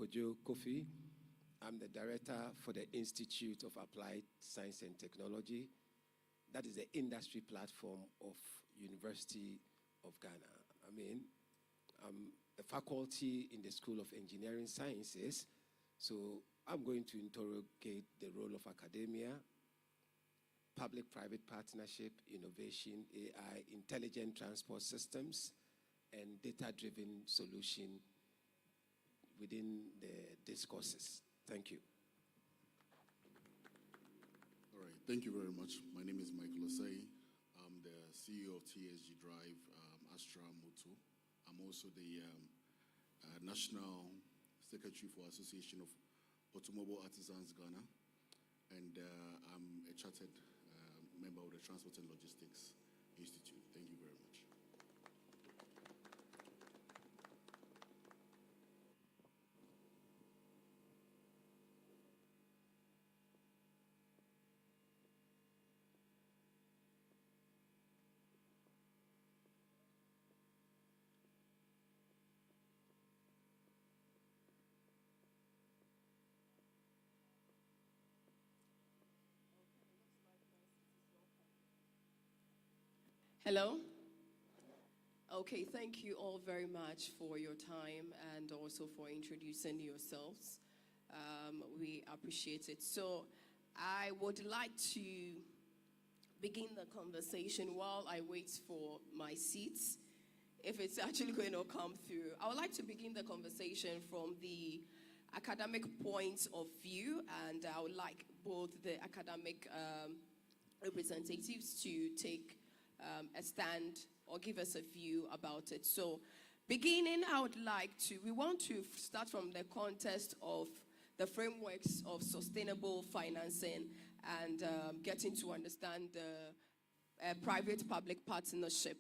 Kojo Kofi. I'm the director for the Institute of Applied Science and Technology. That is the industry platform of University of Ghana. I mean, I'm a faculty in the School of Engineering Sciences, so I'm going to interrogate the role of academia, public-private partnership, innovation, AI, intelligent transport systems, and data-driven solution within the discourses. Thank you. All right, thank you very much. My name is Michael Osei. I'm the CEO of TSG Drive, Astra Moto. I'm also the National Secretary for Association of Automobile Artisans Ghana, and I'm a chartered member of the Transport and Logistics Institute. Thank you very much. Hello. Okay, thank you all very much for your time and also for introducing yourselves. We appreciate it. So I would like to begin the conversation while I wait for my seats, if it's actually going to come through. I would like to begin the conversation from the academic point of view, and I would like both the academic representatives to take a stand or give us a view about it. So beginning, we want to start from the context of the frameworks of sustainable financing and getting to understand the private-public partnership.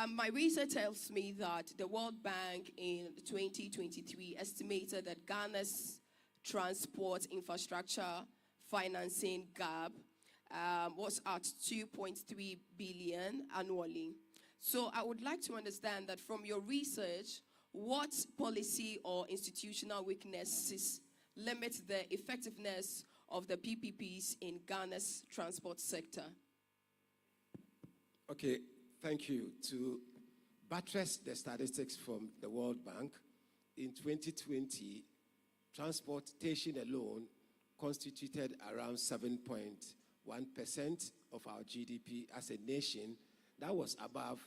My research tells me that the World Bank in 2023 estimated that Ghana's transport infrastructure financing gap was at 2.3 billion annually. So I would like to understand that from your research, what policy or institutional weaknesses limit the effectiveness of the PPPs in Ghana's transport sector? Okay, thank you. To buttress the statistics from the World Bank, in 2020, transportation alone constituted around 7.1% of our GDP as a nation. That was above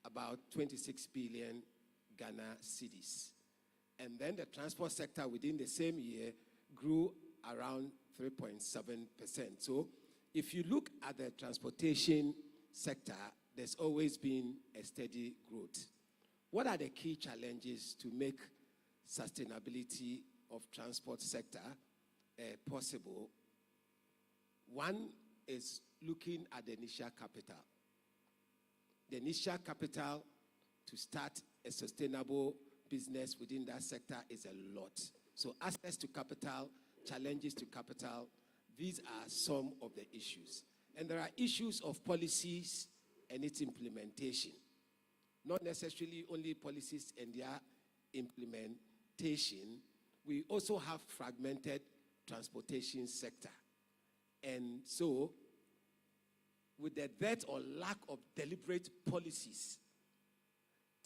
about 26 billion Ghana cedis. And then the transport sector within the same year grew around 3.7%. So if you look at the transportation sector, there's always been a steady growth. What are the key challenges to make sustainability of transport sector possible? One is looking at the initial capital. The initial capital to start a sustainable business within that sector is a lot. So access to capital, challenges to capital, these are some of the issues. And there are issues of policies and its implementation. Not necessarily only policies and their implementation. We also have fragmented transportation sector. And so, with the dearth or lack of deliberate policies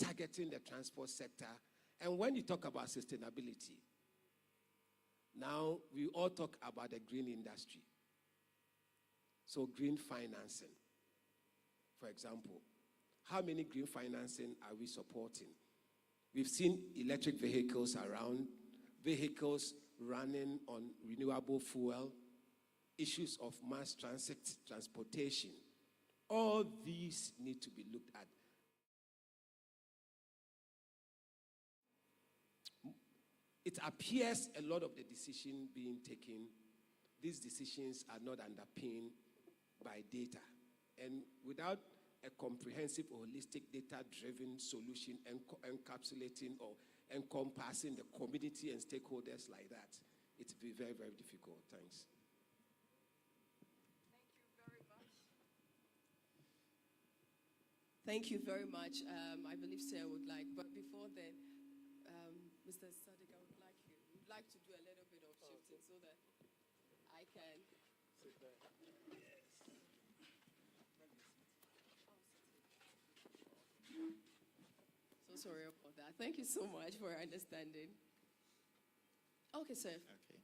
targeting the transport sector, and when you talk about sustainability, now we all talk about the green industry. So green financing, for example, how many green financing are we supporting? We've seen electric vehicles around, vehicles running on renewable fuel, issues of mass transit, transportation. All these need to be looked at. It appears a lot of the decisions being taken, these decisions are not underpinned by data. And without a comprehensive, holistic, data-driven solution encapsulating or encompassing the community and stakeholders like that, it will be very, very difficult. Thanks. Thank you very much. I believe Sarah would like, but before then, Mr. Sadiq, I would like you. would like to do a little bit of shifting so that I can. So sorry about that. Thank you so much for understanding. Okay, sir. Okay.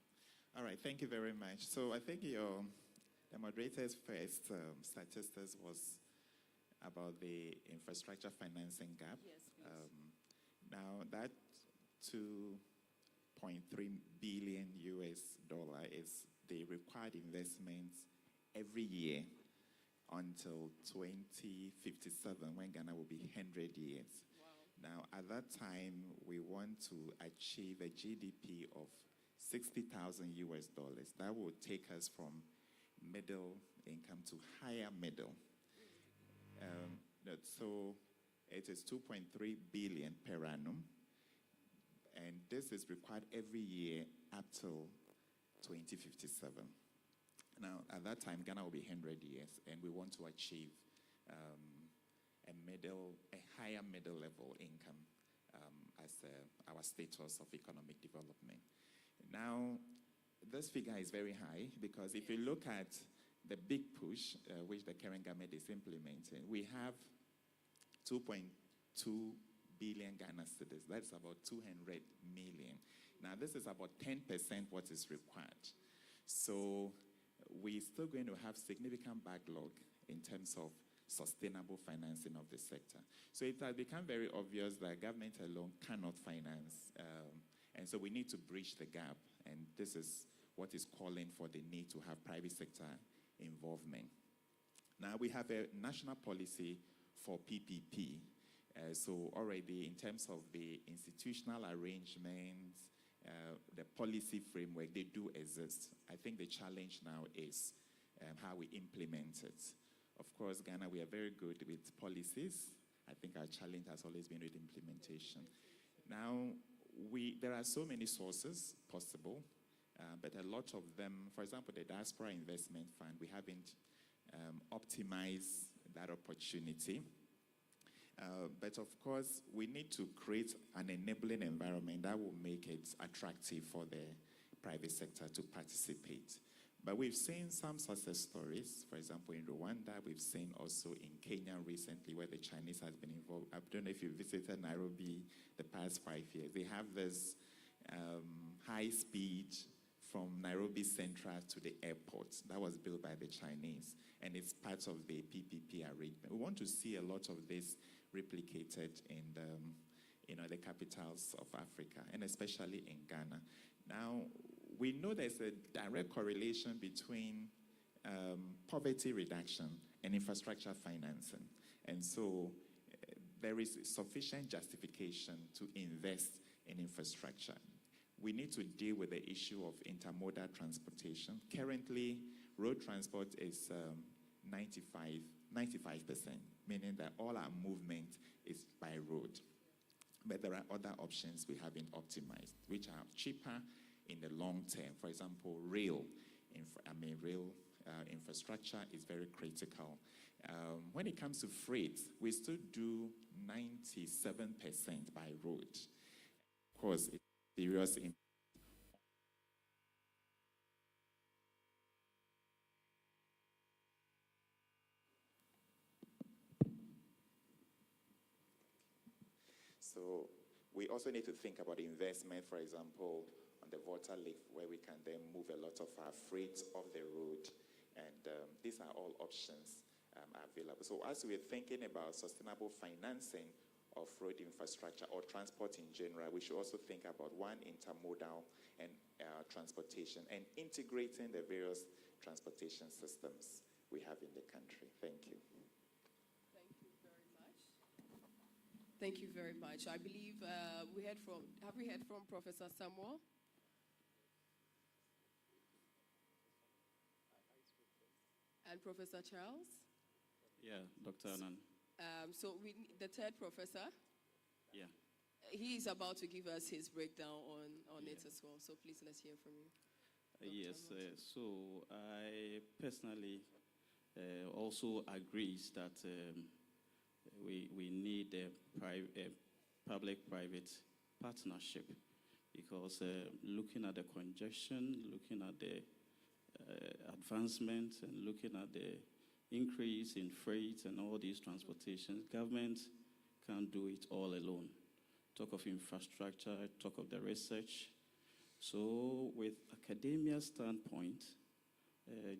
All right. Thank you very much. So I think the moderator's first statistics was about the infrastructure financing gap. Yes, please. Now that 2.3 billion US dollar is the required investments every year until 2057, when Ghana will be 100 years. Wow. Now, at that time, we want to achieve a GDP of 60,000 US dollars. That will take us from middle income to higher middle. So it is 2.3 billion per annum, and this is required every year up till 2057. Now, at that time, Ghana will be 100 years, and we want to achieve a higher middle level income as our status of economic development. Now, this figure is very high because if you look at the big push which the current government is implementing, we have 2.2 billion Ghana cedis. That's about 200 million. Now, this is about 10% what is required. So we're still going to have significant backlog in terms of sustainable financing of the sector. So it has become very obvious that government alone cannot finance, and so we need to bridge the gap, and this is what is calling for the need to have private sector involvement. Now, we have a national policy for PPP. So already in terms of the institutional arrangements, the policy framework, they do exist. I think the challenge now is how we implement it. Of course, Ghana, we are very good with policies. I think our challenge has always been with implementation. Now, there are so many sources possible, but a lot of them, for example, the Diaspora Investment Fund, we haven't optimized that opportunity. But of course, we need to create an enabling environment that will make it attractive for the private sector to participate. But we've seen some success stories. For example, in Rwanda, we've seen also in Kenya recently where the Chinese has been involved. I don't know if you visited Nairobi the past 5 years. They have this high speed from Nairobi Central to the airport that was built by the Chinese, and it's part of the PPP arrangement. We want to see a lot of this replicated in the capitals of Africa, and especially in Ghana. Now, we know there's a direct correlation between poverty reduction and infrastructure financing. And so there is sufficient justification to invest in infrastructure. We need to deal with the issue of intermodal transportation. Currently, road transport is 95%, meaning that all our movement is by road. But there are other options we haven't optimized, which are cheaper in the long term. For example, rail infrastructure is very critical. When it comes to freight, we still do 97% by road. Of course, it's serious in So we also need to think about investment, for example, on the water lift, where we can then move a lot of our freight off the road. And these are all options available. So as we're thinking about sustainable financing of road infrastructure or transport in general, we should also think about one, intermodal and transportation, and integrating the various transportation systems we have in the country. Thank you. Thank you very much. Thank you very much. I believe have we heard from Professor Samuel? And Professor Charles? Yeah, Dr. Annan. So the third professor? Yeah. He is about to give us his breakdown on it as well. So please, let's hear from you. Yes, so I personally also agrees that we need a public-private partnership because looking at the congestion, looking at the advancement, and looking at the increase in freight and all these transportations, government can't do it all alone. Talk of infrastructure, talk of the research. So with academia's standpoint,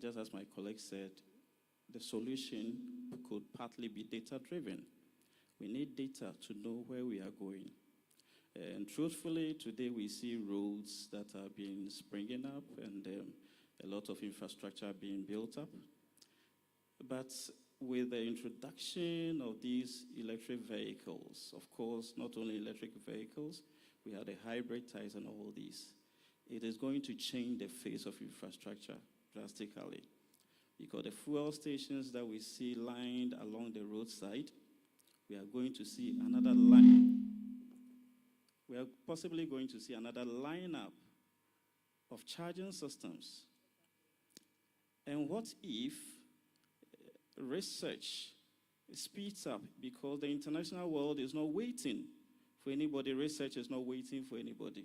just as my colleague said, the solution could partly be data-driven. We need data to know where we are going. And truthfully, today we see roads that are being springing up and a lot of infrastructure being built up. But with the introduction of these electric vehicles, of course, not only electric vehicles, we have the hybrid types and all these. It is going to change the face of infrastructure drastically, because the fuel stations that we see lined along the roadside, we are going to see another line. We are possibly going to see another lineup of charging systems. And what if research speeds up, because the international world is not waiting for anybody, research is not waiting for anybody.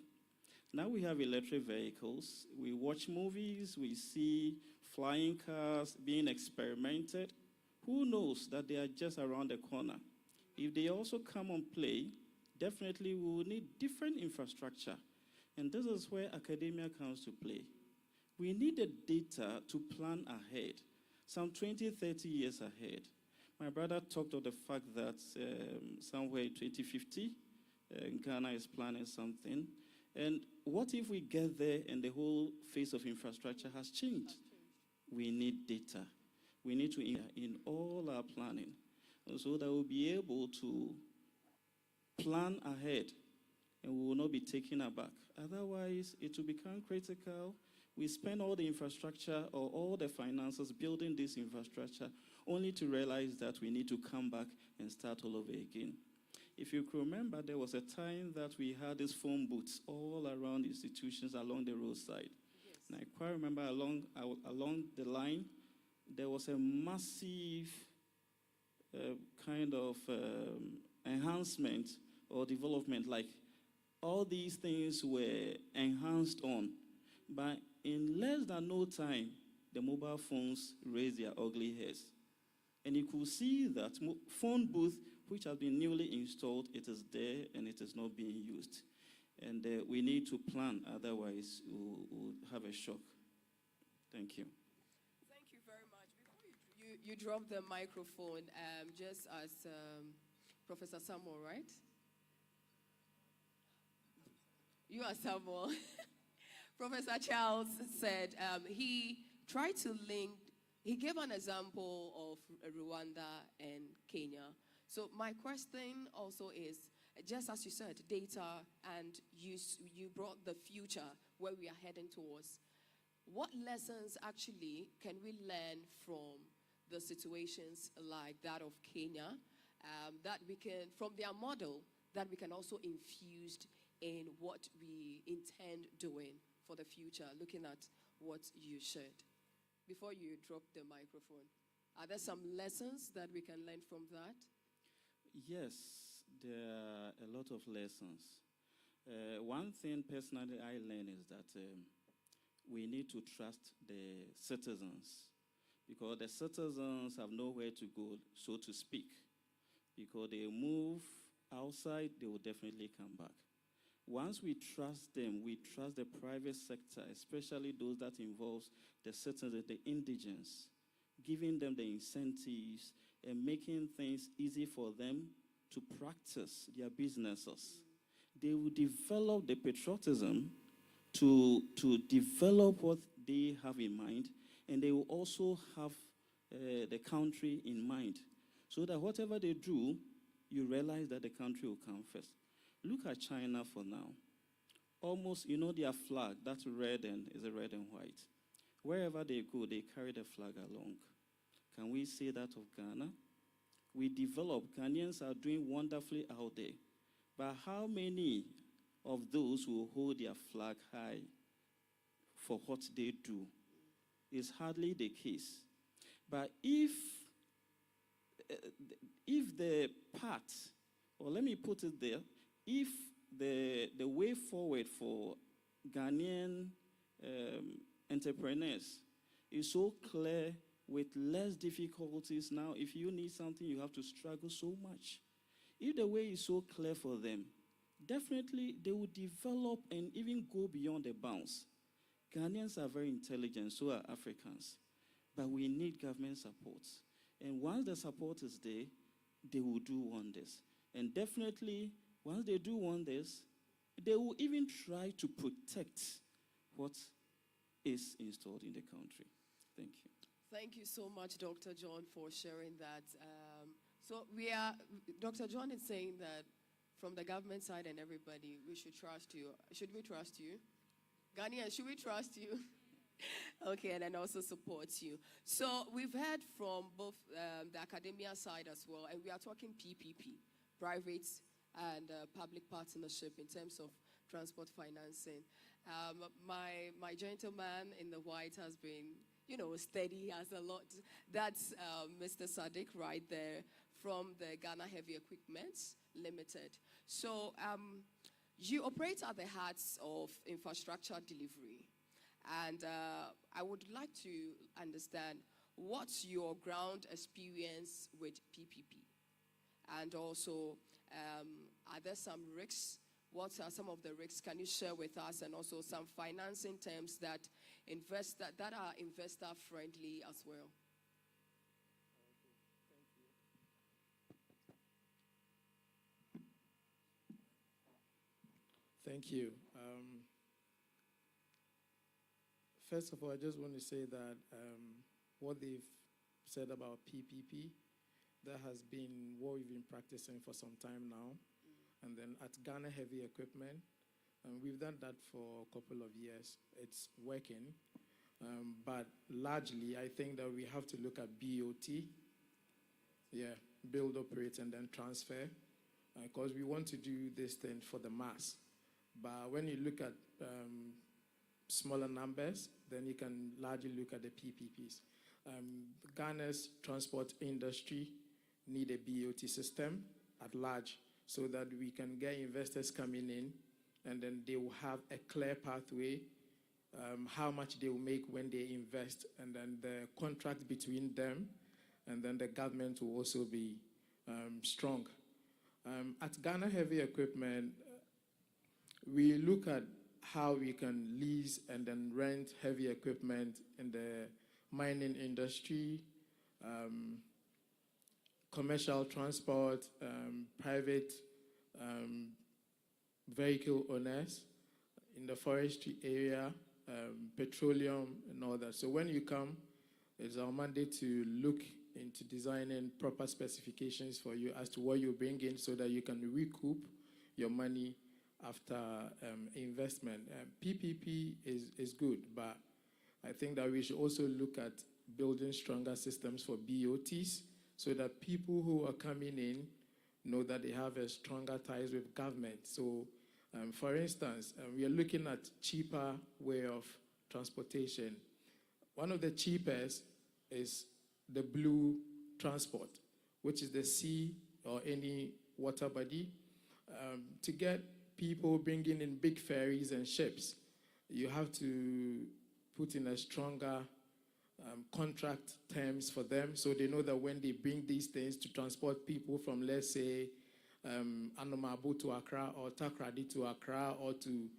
Now we have electric vehicles, we watch movies, we see flying cars being experimented. Who knows that they are just around the corner? If they also come on play, definitely we will need different infrastructure. And this is where academia comes to play. We need the data to plan ahead, some 20, 30 years ahead. My brother talked of the fact that somewhere in 2050, Ghana is planning something. And what if we get there and the whole face of infrastructure has changed? We need data. We need to in all our planning, so that we'll be able to plan ahead and we will not be taken aback. Otherwise, it will become critical. We spend all the infrastructure or all the finances building this infrastructure only to realize that we need to come back and start all over again. If you can remember, there was a time that we had these phone booths all around institutions along the roadside. Yes. And I quite remember along the line, there was a massive kind of enhancement or development, like all these things were enhanced on. But in less than no time, the mobile phones raised their ugly heads. And you could see that phone booth, which has been newly installed, it is there and it is not being used. And we need to plan, otherwise we'll have a shock. Thank you. Thank you very much. Before you drop the microphone, just as Professor Samuel, right? You are Samuel. Professor Charles said he tried to link, he gave an example of Rwanda and Kenya. So my question also is, just as you said, data, and you brought the future where we are heading towards. What lessons actually can we learn from the situations like that of Kenya, that we can, from their model, that we can also infuse in what we intend doing for the future, looking at what you shared? Before you drop the microphone, are there some lessons that we can learn from that? Yes, there are a lot of lessons. One thing personally I learned is that we need to trust the citizens, because the citizens have nowhere to go, so to speak. Because they move outside, they will definitely come back. Once we trust them, we trust the private sector, especially those that involves the citizens, the indigents, giving them the incentives and making things easy for them to practice their businesses. They will develop the patriotism to develop what they have in mind, and they will also have the country in mind, so that whatever they do, you realize that the country will come first. Look at China for now. Almost, their flag, that's red and is a red and white. Wherever they go, they carry the flag along. Can we say that of Ghana? We develop, Ghanaians are doing wonderfully out there. But how many of those who hold their flag high for what they do? Is hardly the case. But if the part, or let me put it there, if the way forward for Ghanaian entrepreneurs is so clear with less difficulties. Now, if you need something, you have to struggle so much. If the way is so clear for them, definitely they will develop and even go beyond the bounds. Ghanaians are very intelligent, so are Africans. But we need government support. And once the support is there, they will do wonders. And definitely, once they do wonders, they will even try to protect what is installed in the country. Thank you. Thank you so much, Dr. John, for sharing that. Dr. John is saying that from the government side and everybody, we should trust you. Should we trust you? Ghanaians, should we trust you? Okay, and then also support you. So we've heard from both the academia side as well, and we are talking PPP, private and public partnership in terms of transport financing. My gentleman in the white has been, steady as a lot. That's Mr. Sadiq right there from the Ghana Heavy Equipment Limited. So you operate at the heart of infrastructure delivery. And I would like to understand what's your ground experience with PPP? And also, are there some risks? What are some of the risks? Can you share with us? And also some financing terms that are investor friendly as well? Thank you. First of all, I just want to say that what they've said about PPP, that has been what we've been practicing for some time now. And then at Ghana Heavy Equipment, we've done that for a couple of years. It's working. But largely, I think that we have to look at BOT. Yeah, build, operate, and then transfer. Because we want to do this thing for the mass. But when you look at smaller numbers, then you can largely look at the PPPs. Ghana's transport industry need a BOT system at large so that we can get investors coming in, and then they will have a clear pathway, how much they will make when they invest, and then the contract between them, and then the government will also be strong. At Ghana Heavy Equipment, we look at how we can lease and then rent heavy equipment in the mining industry, commercial transport, private vehicle owners in the forestry area, petroleum and all that. So when you come, it's our mandate to look into designing proper specifications for you as to what you bring in so that you can recoup your money after investment. PPP is good, but I think that we should also look at building stronger systems for BOTs so that people who are coming in know that they have a stronger ties with government. So, for instance, we are looking at cheaper way of transportation. One of the cheapest is the blue transport, which is the sea or any water body. To get people bringing in big ferries and ships, you have to put in a stronger contract terms for them so they know that when they bring these things to transport people from, let's say, Anomabu to Accra or Takrady to Accra or to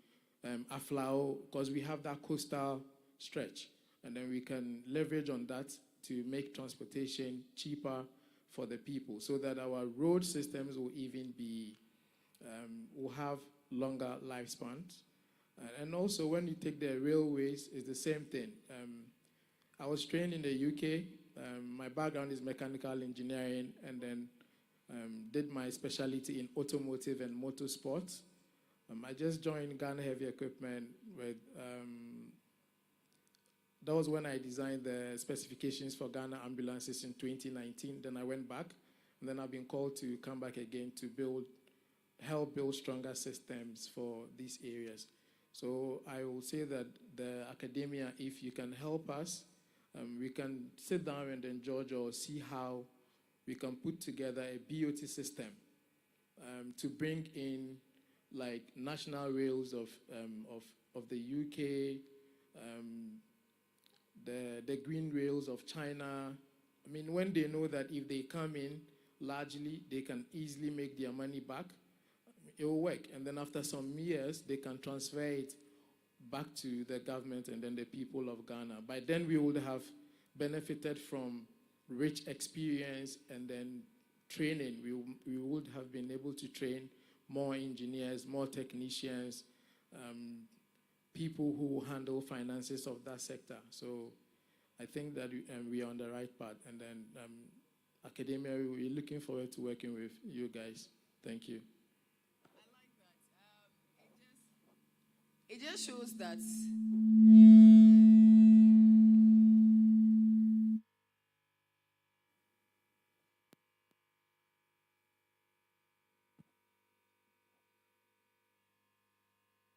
Aflao, because we have that coastal stretch. And then we can leverage on that to make transportation cheaper for the people so that our road systems will even be will have longer lifespans. And also, when you take the railways, it's the same thing. I was trained in the UK. My background is mechanical engineering, and then did my specialty in automotive and motorsports. I just joined Ghana Heavy Equipment with, that was when I designed the specifications for Ghana ambulances in 2019. Then I went back, and then I've been called to come back again to help build stronger systems for these areas. So I will say that the academia, if you can help us, we can sit down and then judge or see how we can put together a BOT system to bring in like national rails of the UK, the green rails of China. I mean, when they know that if they come in largely, they can easily make their money back, it will work. And then after some years, they can transfer it back to the government and then the people of Ghana. By then, we would have benefited from rich experience and then training. We would have been able to train more engineers, more technicians, people who handle finances of that sector. So I think that we are on the right path. And then academia, we're looking forward to working with you guys. Thank you. I like that. It just shows that.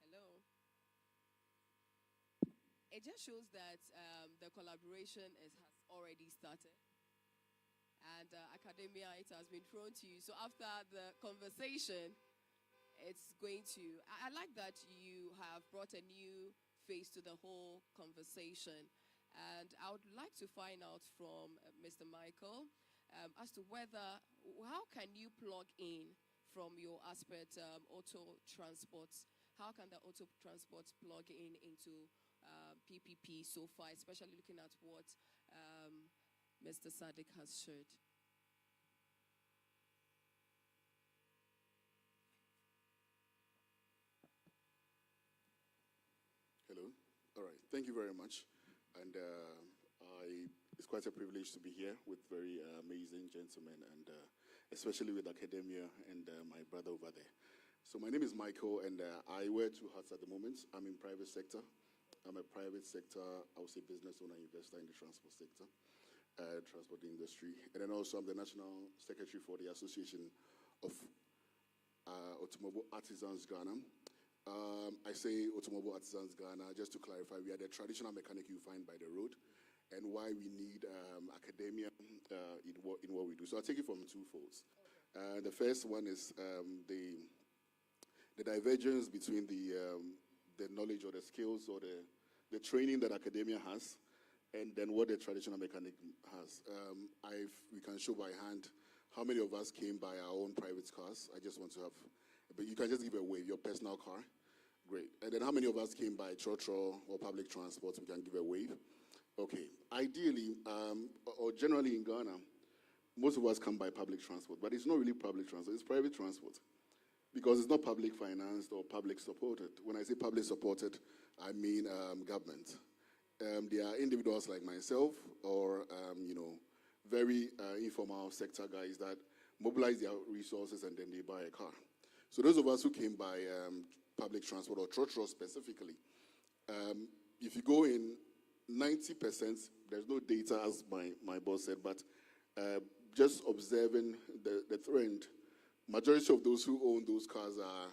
Hello. It just shows that the collaboration has already started. And academia, it has been thrown to you. So after the conversation, it's going to. I like that you have brought a new face to the whole conversation. And I would like to find out from Mr. Michael as to how can you plug in from your aspect, auto transports? How can the auto transports plug in into PPP so far, especially looking at what Mr. Sadiq has shared? Hello. All right. Thank you very much. And it's quite a privilege to be here with very amazing gentlemen, and especially with academia and my brother over there. So my name is Michael, and I wear two hats at the moment. I'm in private sector. I'm a private sector, I would say business owner, investor in the transport sector, transport industry. And then also I'm the National Secretary for the Association of Automobile Artisans Ghana. I say Automobile Artisans Ghana, just to clarify, we are the traditional mechanic you find by the road, and why we need academia in what we do. So I'll take it from two folds. The first one is the divergence between the knowledge or the skills or the training that academia has, and then what the traditional mechanic has. We can show by hand how many of us came by our own private cars. I just want to have, but you can just give a wave, your personal car. Great. And then how many of us came by trotro or public transport? We can give a wave. Okay. Ideally, or generally in Ghana, most of us come by public transport, but it's not really public transport, it's private transport. Because it's not public financed or public supported. When I say public supported, I mean government. There are individuals like myself or, very informal sector guys that mobilize their resources and then they buy a car. So those of us who came by public transport or trotro specifically, if you go in 90%, there's no data as my boss said, but just observing the trend, majority of those who own those cars are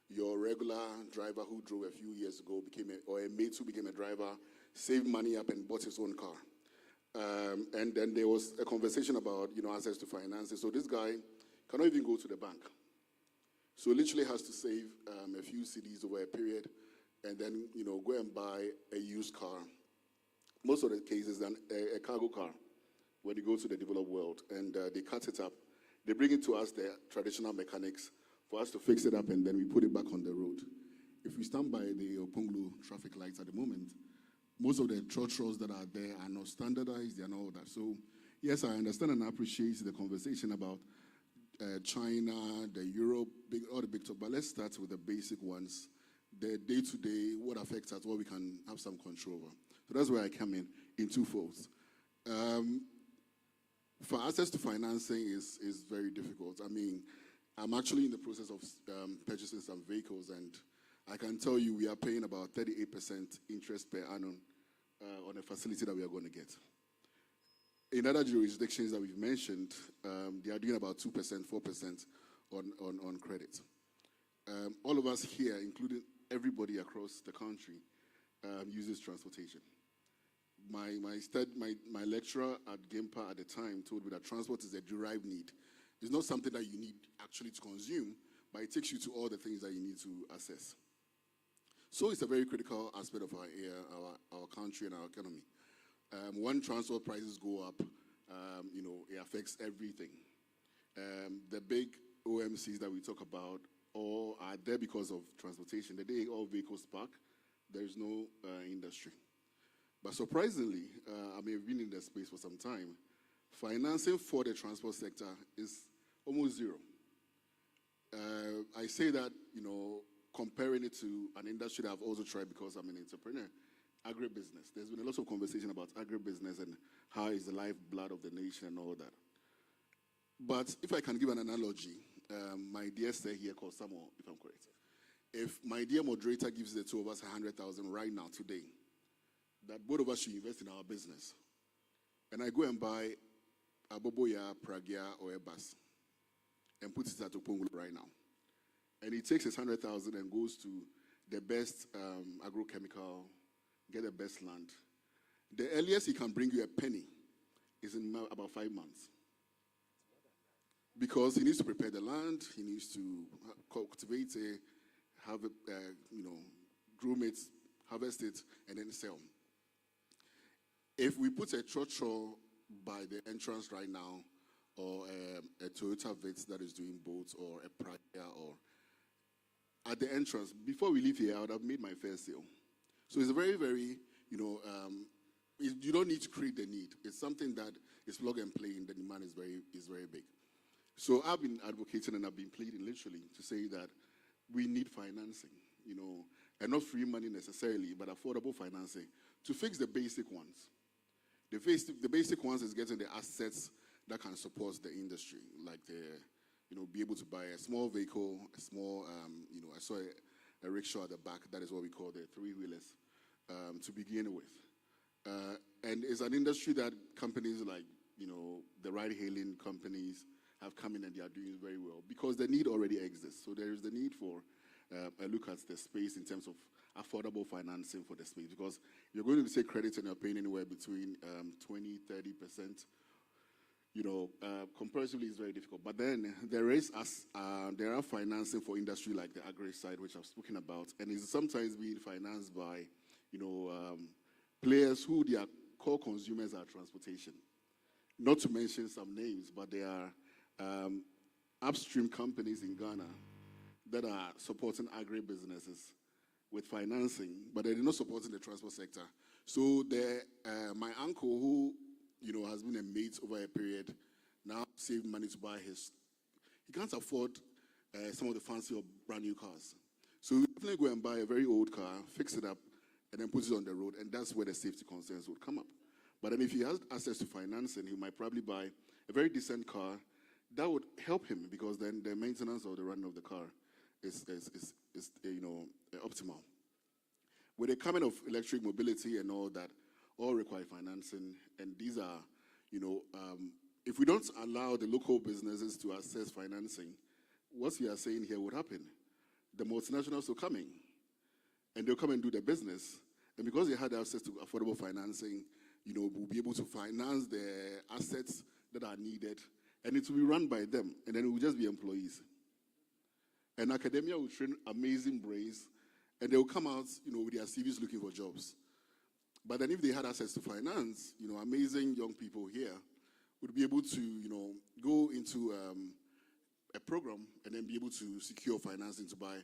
your regular driver who drove a few years ago, or a mate who became a driver, saved money up and bought his own car. And then there was a conversation about, access to finances. So this guy cannot even go to the bank. So literally has to save a few cedis over a period and then, go and buy a used car. Most of the cases, a cargo car, when you go to the developed world, and they cut it up. They bring it to us, the traditional mechanics, for us to fix it up, and then we put it back on the road. If we stand by the Oponglu traffic lights at the moment, most of the trotros that are there are not standardized, they are not all that. So, yes, I understand and appreciate the conversation about China, the Europe, all the big talk, but let's start with the basic ones. The day-to-day, what affects us, what we can have some control over. So that's where I come in two folds. For access to financing is very difficult. I mean, I'm actually in the process of purchasing some vehicles, and I can tell you we are paying about 38% interest per annum on a facility that we are going to get. In other jurisdictions that we've mentioned, they are doing about 2%, 4% on credit. All of us here, including everybody across the country, uses transportation. My lecturer at GIMPA at the time told me that transport is a derived need. It's not something that you need actually to consume, but it takes you to all the things that you need to access. So it's a very critical aspect of our country and our economy. When transport prices go up, it affects everything. The big OMCs that we talk about all are there because of transportation. The day all vehicles park, there is no industry. But surprisingly, we've been in the space for some time. Financing for the transport sector is almost zero. I say that, comparing it to an industry that I've also tried because I'm an entrepreneur, agribusiness. There's been a lot of conversation about agribusiness and how is the lifeblood of the nation and all that. But if I can give an analogy, my dear sir here called Samuel, if I'm correct. If my dear moderator gives the two of us 100,000 right now, today, that both of us should invest in our business, and I go and buy a Boboya, Pragya, or a bus, and put it at Opongolo right now, and he takes his 100,000 and goes to the best agrochemical, get the best land, the earliest he can bring you a penny is in about 5 months. Because he needs to prepare the land, he needs to cultivate it, have it, groom it, harvest it, and then sell. If we put a trotro by the entrance right now, or a Toyota Vitz that is doing boats, or a Pragya, or at the entrance, before we leave here, I would have made my first sale. So it's a very, very, you don't need to create the need. It's something that is plug and play, and the demand is very big. So I've been advocating and I've been pleading literally to say that we need financing, and not free money necessarily, but affordable financing to fix the basic ones. The basic ones is getting the assets that can support the industry, like be able to buy a small vehicle, a small, I saw a rickshaw at the back. That is what we call the three-wheelers to begin with. And it's an industry that companies like, the ride-hailing companies have come in and they are doing very well because the need already exists. So there is the need for a look at the space in terms of affordable financing for the space, because you're going to take credit and you're paying anywhere between 20, 30%. Comparatively it's very difficult. But then there are financing for industry like the agri side, which I've spoken about, and it's sometimes being financed by, players who their core consumers are transportation. Not to mention some names, but there are upstream companies in Ghana that are supporting agri-businesses with financing, but they're not supporting the transport sector. So my uncle, who has been a mate over a period, now saved money to buy he can't afford some of the fancy or brand new cars. So he definitely go and buy a very old car, fix it up, and then put it on the road, and that's where the safety concerns would come up. But then if he has access to financing, he might probably buy a very decent car that would help him, because then the maintenance or the running of the car is optimal. With the coming of electric mobility and all that, all require financing, and these are, if we don't allow the local businesses to access financing, what we are saying here would happen. The multinationals will come in, and they'll come and do their business, and because they had access to affordable financing, we'll be able to finance the assets that are needed, and it will be run by them, and then it will just be employees. And academia will train amazing brains, and they will come out, with their CVs looking for jobs. But then if they had access to finance, amazing young people here would be able to, go into a program and then be able to secure financing to buy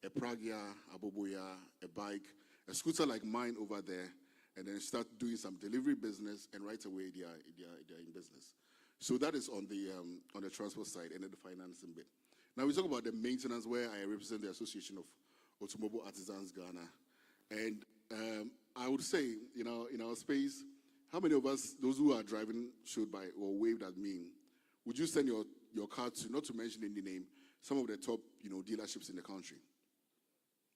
a Pragya, a Boboya, a bike, a scooter like mine over there, and then start doing some delivery business, and right away they are in business. So that is on the transport side and then the financing bit. Now we talk about the maintenance, where I represent the Association of Automobile Artisans Ghana, and I would say, in our space, how many of us, those who are driving, should by or waved at me, would you send your car to, not to mention any name, some of the top dealerships in the country?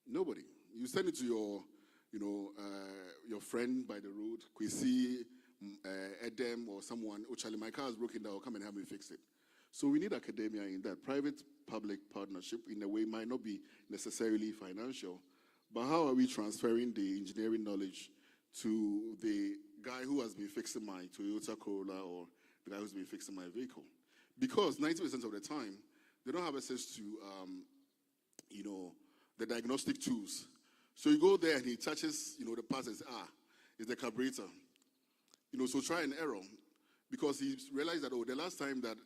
Nobody. You send it to your friend by the road, Kwesi, Edem, or someone. Oh, Charlie, my car is broken down. Come and help me fix it. So we need academia in that. Private-public partnership, in a way, might not be necessarily financial, but how are we transferring the engineering knowledge to the guy who has been fixing my Toyota Corolla, or the guy who's been fixing my vehicle? Because 90% of the time, they don't have access to the diagnostic tools. So you go there and he touches, the parts and says, it's the carburetor. So try and error. Because he realized that, the last time that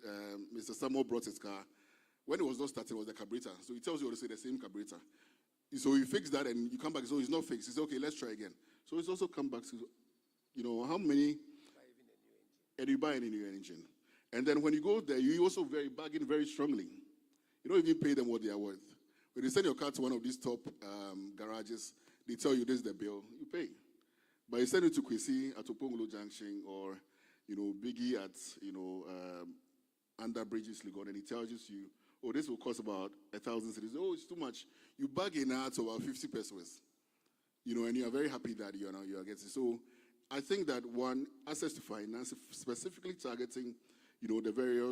Mr. Samuel brought his car, when it was not starting, it was the carburetor. So he tells you to say the same carburetor. So you fix that and you come back, so it's not fixed. He says, okay, let's try again. So it's also come back to, how many? And you buy a new engine. And then when you go there, you also bargain very strongly. You don't even pay them what they are worth. When you send your car to one of these top garages, they tell you this is the bill, you pay. But you send it to Kwesi at Opongolo Junction or, Biggie at, under Bridges Legon, and he tells you, this will cost about 1,000 cedis. Oh, it's too much. You bargain out to about 50 pesos. And you are very happy that you are getting. So I think that access to finance, specifically targeting, the various